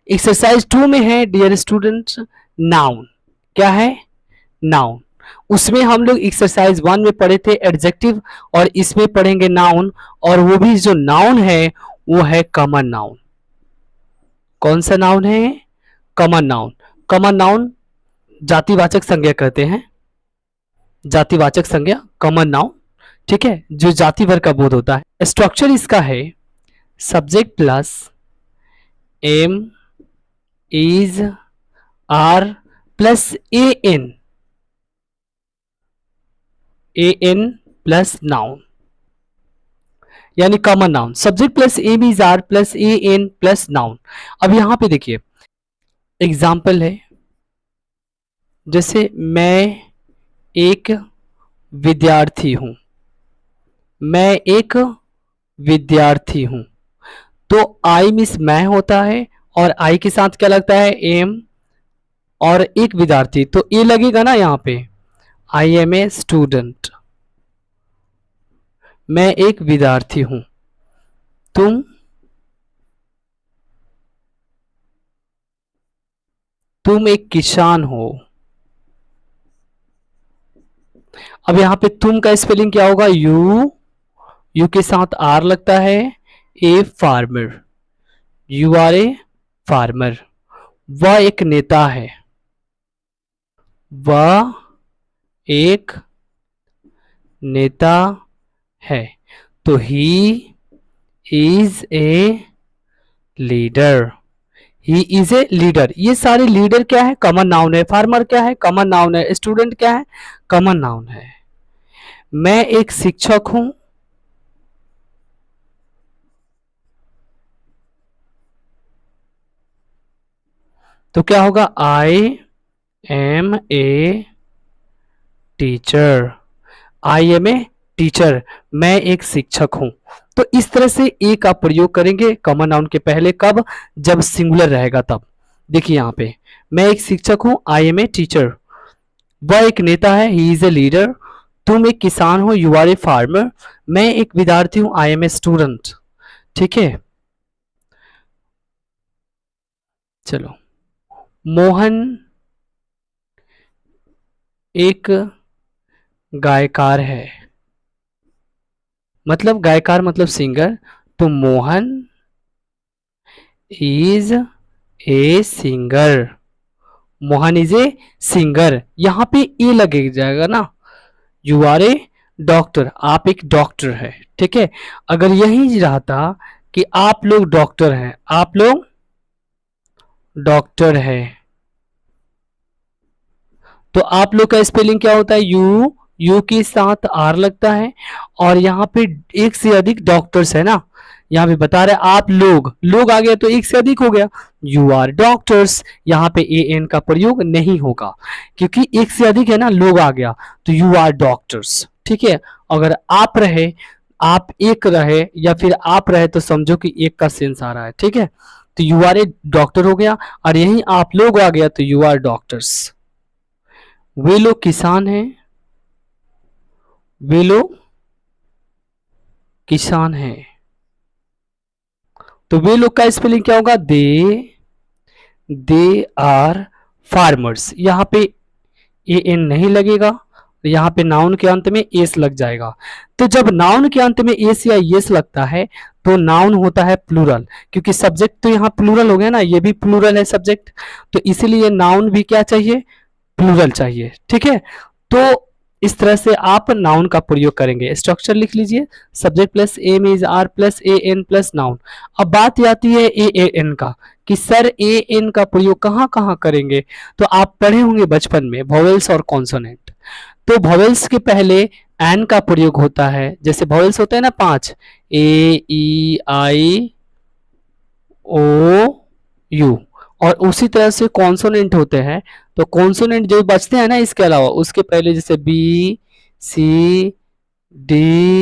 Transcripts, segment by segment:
Exercise 2 में है dear students noun. क्या है? नाउन। उसमें हम लोग एक्सरसाइज 1 में पढ़े थे एडजेक्टिव, और इसमें पढ़ेंगे नाउन, और वो भी जो नाउन है वो है कॉमन नाउन। कौन सा नाउन है? Common noun. कॉमन नाउन जातिवाचक संज्ञा कहते हैं, जातिवाचक संज्ञा कॉमन नाउन, ठीक है, जो जाति वर्ग का बोध होता है। स्ट्रक्चर इसका है subject plus am is are plus a an plus noun, यानी common noun. Subject plus am is are plus a an plus noun. अब यहां पे देखिए एग्जाम्पल है, जैसे मैं एक विद्यार्थी हूं, मैं एक विद्यार्थी हूं, तो आई मिस मैं होता है, और आई के साथ क्या लगता है? एम, और एक विद्यार्थी, तो ए लगेगा ना यहां पे, आई एम ए स्टूडेंट। मैं एक विद्यार्थी हूं, तुम एक किसान हो। अब यहां पे तुम का स्पेलिंग क्या होगा? यू के साथ आर लगता है, a farmer, you are a farmer. वह एक नेता है, वह एक नेता है, तो he is a leader, he is a leader. ये सारे लीडर क्या है? कॉमन नाउन है। फार्मर क्या है? कॉमन नाउन है। स्टूडेंट क्या है? कॉमन नाउन है। मैं एक शिक्षक हूं, तो क्या होगा? I am a teacher, I am a teacher, मैं एक शिक्षक हूं। तो इस तरह से ए का प्रयोग करेंगे कॉमन नाउन के पहले, कब? जब सिंगुलर रहेगा तब। देखिए यहां पे मैं एक शिक्षक हूं, आई एम ए टीचर, वह एक नेता है, ही इज ए लीडर, तुम एक किसान हो, यू आर ए फार्मर, मैं एक विद्यार्थी हूं, आई एम ए स्टूडेंट। ठीक है, चलो। मोहन एक गायकार है, मतलब गायकार मतलब सिंगर, तो Mohan is a singer, Mohan is a singer. यहां पे ए लगे जाएगा ना, यू आर ए डॉक्टर, आप एक डॉक्टर है। ठीक है, अगर यही रहता कि आप लोग डॉक्टर हैं, आप लोग डॉक्टर है, तो आप लोग का स्पेलिंग क्या होता है? यू के साथ आर लगता है, और यहाँ पे एक से अधिक डॉक्टर्स है ना, यहाँ पे बता रहे आप लोग आ गया तो एक से अधिक हो गया, यू आर डॉक्टर्स। यहाँ पे ए एन का प्रयोग नहीं होगा क्योंकि एक से अधिक है ना, लोग आ गया तो यू आर डॉक्टर्स। ठीक है, अगर आप रहे, आप एक रहे, या फिर आप रहे, तो समझो कि एक का सेंस आ रहा है। ठीक है, तो यू आर ए डॉक्टर हो गया, और यही आप लोग आ गया तो यू आर डॉक्टर्स। वे लोग किसान हैं, वे लोग किसान हैं, तो वे लोग का स्पेलिंग क्या होगा? They are farmers. यहां पे ए एन नहीं लगेगा, यहां पे नाउन के अंत में एस लग जाएगा। तो जब नाउन के अंत में एस या एस लगता है तो नाउन होता है प्लूरल, क्योंकि सब्जेक्ट तो यहाँ प्लूरल हो गया ना, ये भी प्लूरल है सब्जेक्ट, तो इसीलिए नाउन भी क्या चाहिए? प्लूरल चाहिए। ठीक है, तो इस तरह से आप नाउन का प्रयोग करेंगे। स्ट्रक्चर लिख लीजिए, subject plus am is are plus a an plus noun. अब बात आती है ए एन का, कि सर ए एन का प्रयोग कहाँ कहाँ करेंगे? तो आप पढ़े होंगे बचपन में वॉवेल्स और कॉन्सोनेंट। तो वॉवेल्स के पहले एन का प्रयोग होता है, जैसे वॉवेल्स होते हैं ना 5, ए ई आई ओ यू, और उसी तरह से कॉन्सोनेंट होते हैं, तो कॉन्सोनेंट जो बचते हैं ना इसके अलावा, उसके पहले जैसे बी सी डी,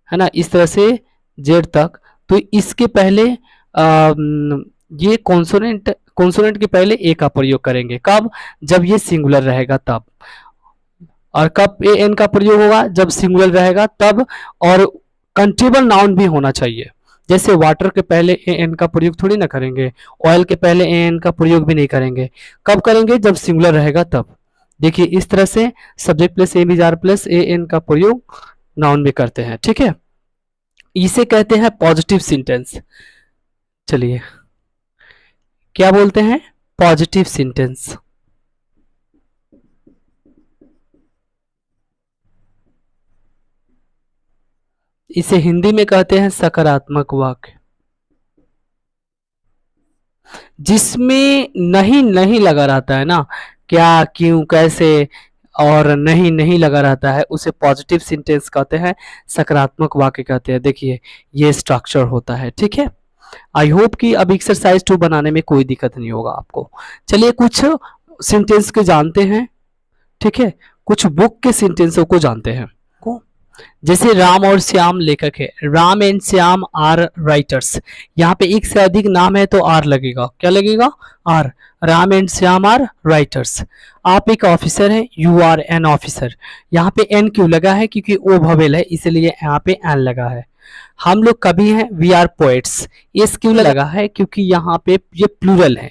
है ना, इस तरह से जेड तक, तो इसके पहले ये कॉन्सोनेंट के पहले ए का प्रयोग करेंगे। कब? जब ये सिंगुलर रहेगा तब। और कब ए एन का प्रयोग होगा? जब सिंगुलर रहेगा तब। और कंट्रीबल नाउन भी होना चाहिए, जैसे वाटर के पहले ए एन का प्रयोग थोड़ी ना करेंगे, ऑयल के पहले ए एन का प्रयोग भी नहीं करेंगे। कब करेंगे? जब सिंगुलर रहेगा तब। देखिए इस तरह से subject plus am is are plus a an का प्रयोग नाउन में करते हैं, ठीक है। इसे कहते हैं पॉजिटिव सेंटेंस। चलिए क्या बोलते हैं? Positive sentence. इसे हिंदी में कहते हैं सकारात्मक वाक्य। जिसमें नहीं नहीं लगा रहता है ना, क्या, क्यों, कैसे और नहीं नहीं लगा रहता है, उसे पॉजिटिव सेंटेंस कहते हैं, सकारात्मक वाक्य कहते हैं। देखिए ये स्ट्रक्चर होता है, ठीक है। आई होप कि अब एक्सरसाइज 2 बनाने में कोई दिक्कत नहीं होगा आपको। चलिए कुछ सेंटेंस के जानते हैं, ठीक है, कुछ बुक के सेंटेंसों को जानते हैं। जैसे राम और श्याम लेखक है, Ram and Shyam are writers. यहाँ पे एक से अधिक नाम है तो आर लगेगा, क्या लगेगा? Are. Ram and Shyam are writers. आप एक ऑफिसर है, यू आर एन ऑफिसर। यहाँ पे एन क्यों लगा है? क्योंकि ओ भवेल है इसलिए यहाँ पे एन लगा है। हम लोग कवि हैं, वी आर पोएट्स। एस क्यों लगा है? क्योंकि यहाँ पे ये प्लूरल है,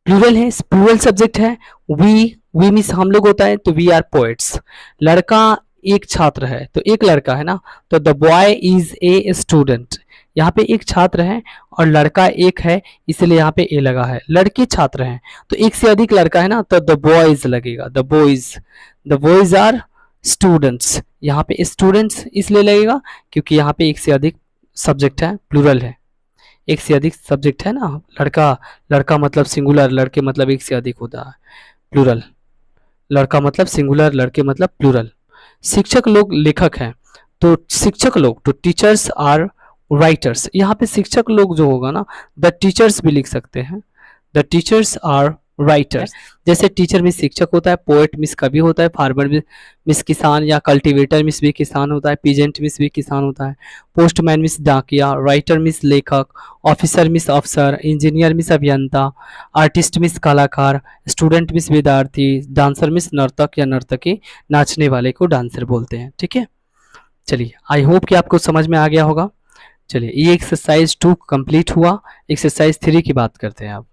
प्लूरल है, प्लूरल सब्जेक्ट है। वी मीन्स हम लोग होता है तो वी आर पोएट्स। लड़का एक छात्र है तो एक लड़का है ना, तो the boy is a student. यहाँ पे एक छात्र है और लड़का एक है इसलिए यहाँ पे ए लगा है। लड़के छात्र हैं तो एक से अधिक लड़का है ना, तो द बॉयज लगेगा, द बॉयज आर स्टूडेंट्स। यहाँ पे स्टूडेंट्स इसलिए लगेगा क्योंकि यहाँ पे एक से अधिक सब्जेक्ट है, प्लूरल है, एक से अधिक सब्जेक्ट है ना। लड़का, लड़का मतलब सिंगुलर, लड़के मतलब एक से अधिक होता है, प्लूरल। लड़का मतलब सिंगुलर, लड़के मतलब प्लूरल। शिक्षक लोग लेखक हैं तो शिक्षक लोग, तो टीचर्स आर राइटर्स। यहाँ पे शिक्षक लोग जो होगा ना, द टीचर्स भी लिख सकते हैं, द टीचर्स आर राइटर्स। जैसे टीचर मिस शिक्षक होता है, पोएट मिस कवि होता है, फार्मर मिस किसान या कल्टीवेटर मिस भी किसान होता है, पीजेंट मिस भी किसान होता है, पोस्टमैन मिस डाकिया, राइटर मिस लेखक, ऑफिसर मिस अफसर, इंजीनियर मिस अभियंता, आर्टिस्ट मिस कलाकार, स्टूडेंट मिस विद्यार्थी, डांसर मिस नर्तक या नर्तकी। नाचने वाले को डांसर बोलते हैं, ठीक है। चलिए आई होप कि आपको समझ में आ गया होगा। चलिए ये एक्सरसाइज 2 कंप्लीट हुआ। एक्सरसाइज 3 की बात करते हैं अब।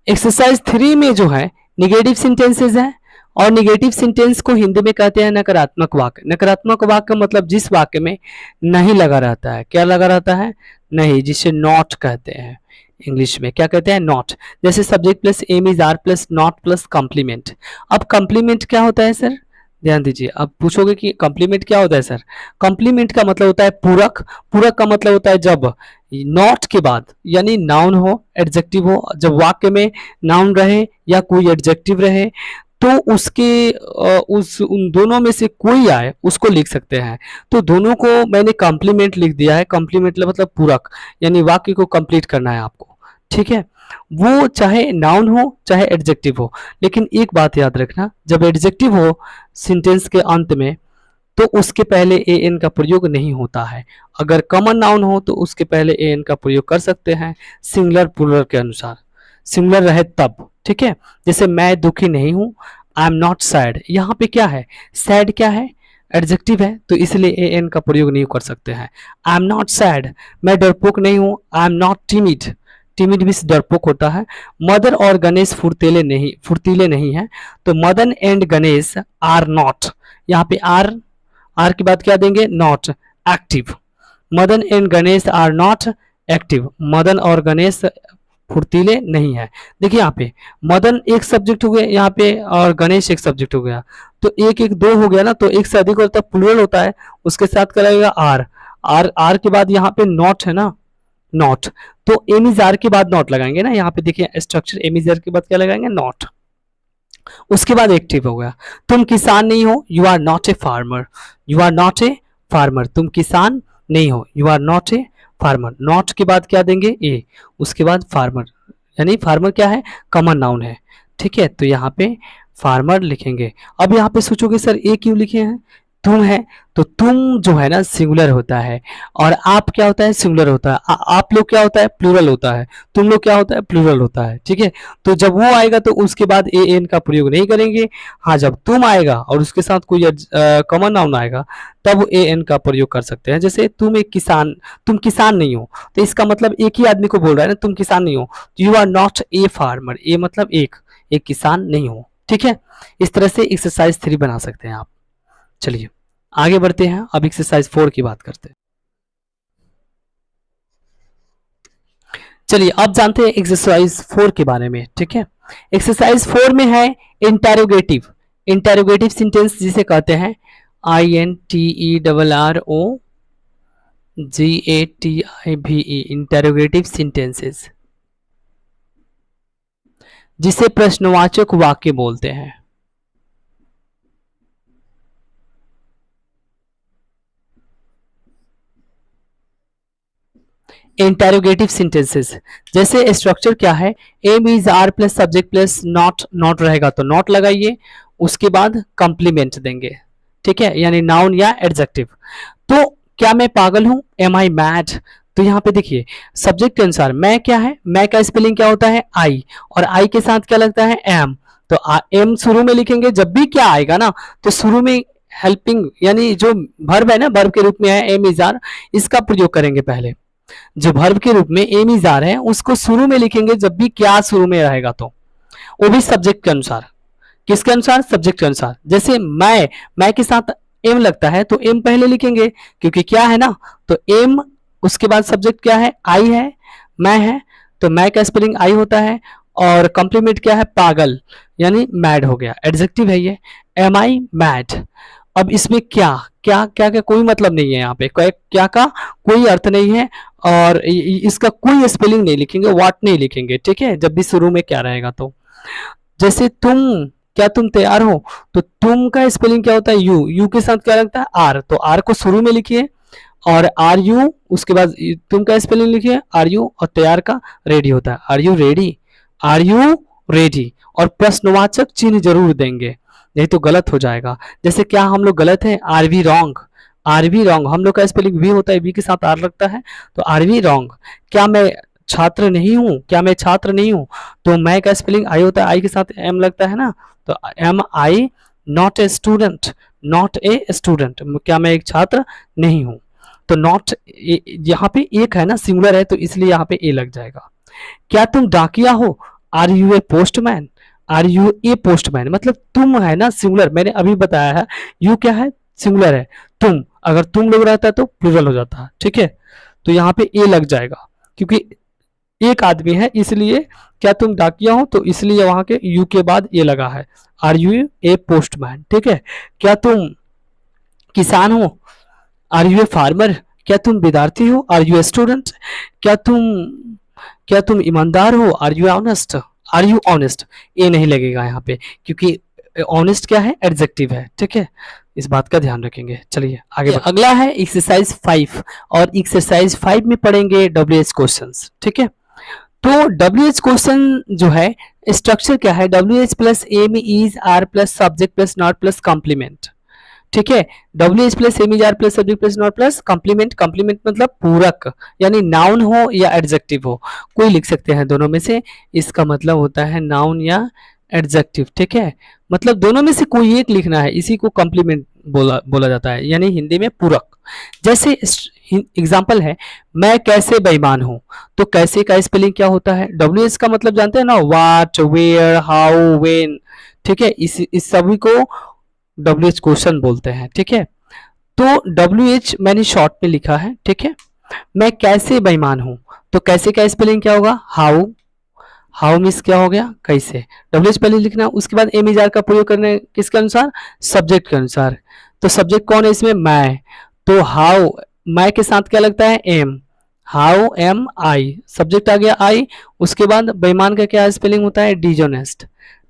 एक्सरसाइज 3 में जो है निगेटिव सेंटेंसेस है, और निगेटिव सेंटेंस को हिंदी में कहते हैं नकारात्मक वाक्य। नकारात्मक वाक्य का मतलब जिस वाक्य में नहीं लगा रहता है। क्या लगा रहता है? नहीं, जिसे नॉट कहते हैं। इंग्लिश में क्या कहते हैं? नॉट। जैसे subject plus am is are plus not plus complement. अब कॉम्प्लीमेंट क्या होता है सर? ध्यान दीजिए। अब पूछोगे कि कॉम्प्लीमेंट क्या होता है सर? कॉम्प्लीमेंट का मतलब होता है पूरक। पूरक का मतलब होता है जब नॉट के बाद यानी नाउन हो, एडजेक्टिव हो, जब वाक्य में नाउन रहे या कोई एडजेक्टिव रहे तो उसके उन दोनों में से कोई आए उसको लिख सकते हैं। तो दोनों को मैंने कॉम्प्लीमेंट लिख दिया है। कॉम्प्लीमेंट मतलब पूरक, यानी वाक्य को कंप्लीट करना है आपको, ठीक है। वो चाहे नाउन हो चाहे एडजेक्टिव हो, लेकिन एक बात याद रखना, जब एडजेक्टिव हो सेंटेंस के अंत में तो उसके पहले ए एन का प्रयोग नहीं होता है। अगर कॉमन नाउन हो तो उसके पहले ए एन का प्रयोग कर सकते हैं सिंगुलर प्लूरल के अनुसार, सिंगुलर रहे तब, ठीक है। जैसे मैं दुखी नहीं हूं, आई एम नॉट सैड। यहाँ पे क्या है? सैड क्या है? एडजेक्टिव है तो इसलिए ए एन का प्रयोग नहीं कर सकते हैं। I am not sad. मैं डरपोक नहीं हूं, I am not timid. Timid भी डरपोक होता है। मदन और गणेश फुर्तीले नहीं है, तो Madan and Ganesh are not. यहाँ पे आर की बात क्या देंगे? Not active. Madan and Ganesh are not active. Madan और गणेश फुर्तीले नहीं है। देखिए यहाँ पे मदन एक सब्जेक्ट हो गया यहाँ पे और गणेश एक सब्जेक्ट हो गया, तो एक एक दो हो गया ना, तो एक से अधिक होता है, प्लूरल होता है, उसके साथ क्या लगेगा? आर के बाद यहाँ पे नॉट है ना, नॉट, तो एम इज आर के बाद नॉट लगाएंगे ना। यहाँ पे देखिए स्ट्रक्चर, एम इज आर के बाद क्या लगाएंगे? नॉट। उसके बाद एक्टिव हो गया। तुम किसान नहीं हो, you are not a farmer. You are not a farmer, तुम किसान नहीं हो, you are not a farmer. Not के बाद क्या देंगे? ए। उसके बाद फार्मर, यानी फार्मर क्या है? कॉमन नाउन है, ठीक है। तो यहाँ पे फार्मर लिखेंगे। अब यहाँ पे सोचोगे सर ए क्यों लिखे हैं? तुम है तो तुम जो है ना सिंगुलर होता है, और आप क्या होता है सिंगुलर होता है, आप लोग क्या होता है प्लूरल होता है, तुम लोग क्या होता है प्लूरल होता है। ठीक है, तो जब वो आएगा तो उसके बाद ए एन का प्रयोग नहीं करेंगे। हाँ, जब तुम आएगा और उसके साथ कोई कॉमन नाउन आएगा तब ए एन का प्रयोग कर सकते हैं। जैसे तुम एक किसान, तुम किसान नहीं हो, तो इसका मतलब एक ही आदमी को बोल रहा है ना, तुम किसान नहीं हो, you are not a farmer, a मतलब एक किसान नहीं हो। ठीक है, इस तरह से एक्सरसाइज 3 बना सकते हैं आप। चलिए आगे बढ़ते हैं, अब एक्सरसाइज 4 की बात करते हैं। चलिए अब जानते हैं एक्सरसाइज 4 के बारे में। ठीक है, एक्सरसाइज 4 में है इंटेरोगेटिव, इंटेरोगेटिव सेंटेंस जिसे कहते हैं INTERROGATIVE, इंटेरोगेटिव सेंटेंसेस, जिसे प्रश्नवाचक वाक्य बोलते हैं। इंटेरोगेटिव सेंटेंसेस जैसे स्ट्रक्चर क्या है, am is are plus subject plus not, not रहेगा तो नॉट लगाइए, उसके बाद कंप्लीमेंट देंगे। ठीक है, यानी नाउन या एडजेक्टिव। तो क्या मैं पागल हूं, एम आई मैड, तो यहाँ पे देखिए सब्जेक्ट के अनुसार मैं क्या है, मैं का स्पेलिंग क्या होता है आई, और आई के साथ क्या लगता है एम, तो एम शुरू में लिखेंगे। जब भी क्या आएगा ना तो शुरू में हेल्पिंग यानी जो वर्ब है ना, वर्ब के रूप में है एम इज आर, इसका प्रयोग करेंगे पहले। जो वर्ब के रूप में एम इज आर है उसको शुरू में लिखेंगे जब भी क्या शुरू में रहेगा, तो वो भी सब्जेक्ट के अनुसार। किसके अनुसार, सब्जेक्ट के अनुसार। जैसे मैं के साथ एम लगता है तो एम पहले लिखेंगे क्योंकि क्या है ना, तो एम उसके बाद सब्जेक्ट क्या है आई है, मैं है, तो मैं का स्पेलिंग आई होता है, और कॉम्प्लीमेंट क्या है पागल, यानी मैड हो गया, एडजेक्टिव है ये, एम आई मैड। अब इसमें क्या क्या क्या क्या कोई मतलब नहीं है, यहाँ पे क्या का कोई अर्थ नहीं है, और इसका कोई स्पेलिंग नहीं लिखेंगे, व्हाट नहीं लिखेंगे। ठीक है, जब भी शुरू में क्या रहेगा तो। जैसे तुम, क्या तुम तैयार हो, तो तुम का स्पेलिंग क्या होता है यू, यू के साथ क्या लगता है आर, तो आर को शुरू में लिखिए, और आर यू उसके बाद तुम का स्पेलिंग लिखिए आर यू, और तैयार का रेडी होता है are you ready, are you ready, और प्रश्नवाचक चिन्ह जरूर देंगे, नहीं तो गलत हो जाएगा। जैसे क्या हम लोग गलत है, are we wrong, are we wrong, हम लोग का स्पेलिंग वी होता है, वी के साथ आर लगता है, तो आर वी रॉन्ग। क्या मैं छात्र नहीं हूँ, क्या मैं छात्र नहीं हूँ, तो मैं का स्पेलिंग आई होता है, आई के साथ एम लगता है ना, तो am I not a student, not a student, क्या मैं एक छात्र नहीं हूँ, तो नॉट यहाँ पे एक है ना सिंगुलर है तो इसलिए यहाँ पे ए लग जाएगा। क्या तुम डाकिया हो, are you a postman, are you a postman, मतलब तुम है ना सिंगुलर, मैंने अभी बताया है, यू क्या है सिंगुलर है, तुम अगर तुम लोग रहता है तो प्लूरल हो जाता है। ठीक है, तो यहाँ पे ए लग जाएगा क्योंकि एक आदमी है इसलिए, क्या तुम डाकिया हो तो इसलिए वहां के यू के बाद ए लगा है, आर यू ए पोस्टमैन। ठीक है, क्या तुम किसान हो, आर यू ए फार्मर, क्या तुम विद्यार्थी हो, आर यू ए स्टूडेंट, क्या तुम क्या तुम ईमानदार हो, are you honest, are you honest, a नहीं लगेगा यहाँ पे क्योंकि ऑनेस्ट क्या है एडजेक्टिव है। ठीक है, इस बात का ध्यान रखेंगे। चलिए आगे अगला है एक्सरसाइज 5, और एक्सरसाइज 5 में पढ़ेंगे WH क्वेश्चंस। ठीक है, तो WH क्वेश्चन जो है स्ट्रक्चर क्या है, WH plus am is are plus subject plus not plus complement. ठीक है, WH plus am is are plus subject plus not plus complement, complement मतलब पूरक, यानी नाउन हो या एडजेक्टिव हो, कोई लिख सकते हैं दोनों में से, इसका मतलब होता है नाउन या एडजेक्टिव। ठीक है, मतलब दोनों में से कोई एक लिखना है, इसी को कॉम्प्लीमेंट बोला जाता है, यानी हिंदी में पूरक। जैसे एग्जाम्पल है, मैं कैसे बेईमान हूं, तो कैसे का स्पेलिंग क्या होता है, WH का मतलब जानते हैं ना, व्हाट, वेयर, हाउ, व्हेन। ठीक है, इस सभी को WH क्वेश्चन बोलते हैं। ठीक है, तो WH मैंने शॉर्ट में लिखा है। ठीक है, मैं कैसे बेईमान हूं, तो कैसे का स्पेलिंग क्या होगा हाउ, हाउ मीन्स क्या हो गया कैसे, WH पहले लिखना, उसके बाद एम इज आर का प्रयोग करने किसके अनुसार, सब्जेक्ट के अनुसार। तो सब्जेक्ट कौन है इसमें, मैं, तो हाउ, मैं के साथ क्या लगता है am, how am I, subject आ गया आई, उसके बाद बेईमान का क्या स्पेलिंग होता है डिजोनेस्ट,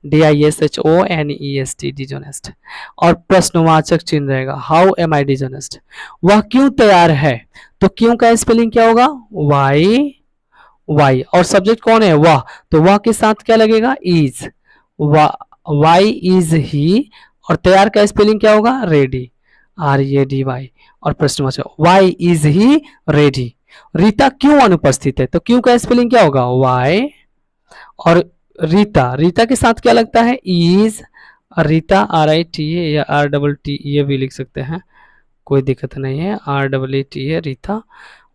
DISHONEST, डिजोनेस्ट, और प्रश्नवाचक चिन्ह रहेगा हाउ एम आई डिजोनेस्ट। वह क्यों तैयार है, तो क्यों का स्पेलिंग क्या होगा वाई, वाई, और सब्जेक्ट कौन है वह, तो वह के साथ क्या लगेगा इज, वाई इज ही, और तैयार का स्पेलिंग क्या होगा रेडी, READY। और प्रश्नवाचक why is he ready, Rita क्यों अनुपस्थित है, तो क्यों का स्पेलिंग क्या होगा, वाई। और रीता, रीता के साथ क्या लगता है, इज। रीता RITA या RTT ये भी लिख सकते हैं, कोई दिक्कत नहीं है, RTT है Rita.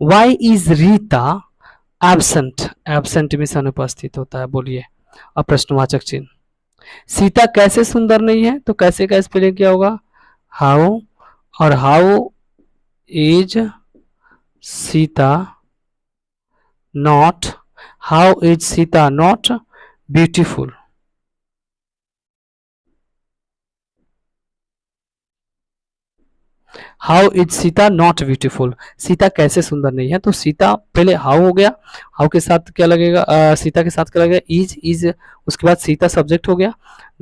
Why is Rita absent, absent में अनुपस्थित होता है, बोलिए। अब प्रश्नवाचक चिन्ह, सीता कैसे सुंदर नहीं है, तो कैसे का स्पेलिंग क्या होगा, हाउ। और how is Sita not, how is Sita not beautiful. How is Sita not beautiful, Sita कैसे सुंदर नहीं है, तो सीता पहले हाउ हो गया, हाउ के साथ क्या लगेगा, सीता के साथ क्या लगेगा, इज, इज उसके बाद सीता सब्जेक्ट हो गया,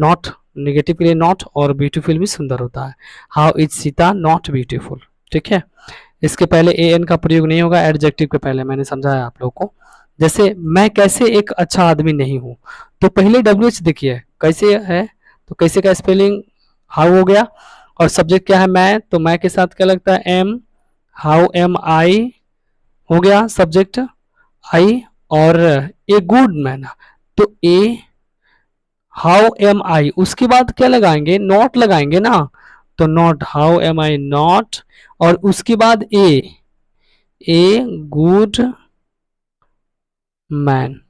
नॉट नेगेटिव के लिए नॉट, और ब्यूटीफुल भी सुंदर होता है। How is Sita not beautiful, ठीक है। इसके पहले an का प्रयोग नहीं होगा, एडजेक्टिव के पहले, मैंने समझाया आप लोगों को। जैसे मैं कैसे एक अच्छा आदमी नहीं हूं, तो पहले WH देखिए कैसे है, तो कैसे का स्पेलिंग हाउ हो गया, और सब्जेक्ट क्या है, मैं, तो मैं के साथ क्या लगता है, एम। हाउ एम आई हो गया सब्जेक्ट, आई। और ए गुड मैन, तो ए। हाउ एम आई, उसके बाद क्या लगाएंगे, नॉट लगाएंगे ना, तो not, how am I not. और उसके बाद ए गुड मैन,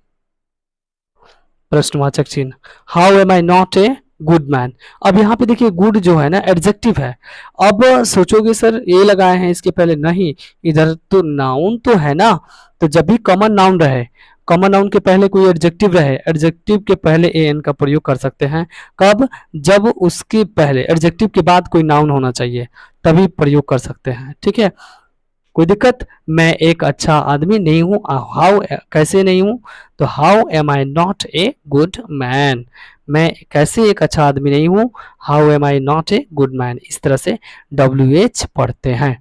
प्रश्नवाचक चिन्ह, how am I not a good man. अब यहाँ पे देखिए गुड जो है ना एडजेक्टिव है, अब सोचोगे सर ए लगाए हैं इसके पहले, नहीं, इधर तो नाउन तो है ना, तो जब भी कॉमन नाउन रहे, कॉमन नाउन के पहले कोई एडजेक्टिव रहे, एडजेक्टिव के पहले an का प्रयोग कर सकते हैं, कब, जब उसके पहले एडजेक्टिव के बाद कोई नाउन होना चाहिए, तभी प्रयोग कर सकते हैं, ठीक है। कोई दिक्कत, मैं एक अच्छा आदमी नहीं हूं, हाउ कैसे नहीं हूं, तो how am I not a good man, मैं कैसे एक अच्छा आदमी नहीं हूं, how am I not a good man. इस तरह से WH पढ़ते हैं।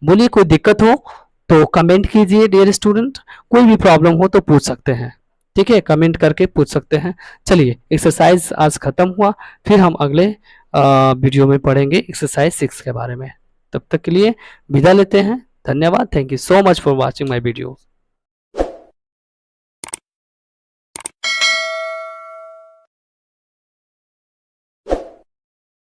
बोलिए कोई दिक्कत हो तो कमेंट कीजिए डियर स्टूडेंट, कोई भी प्रॉब्लम हो तो पूछ सकते हैं, ठीक है, कमेंट करके पूछ सकते हैं। चलिए एक्सरसाइज आज खत्म हुआ, फिर हम अगले वीडियो में पढ़ेंगे एक्सरसाइज 6 के बारे में। तब तक के लिए विदा लेते हैं, धन्यवाद, thank you so much for watching my video.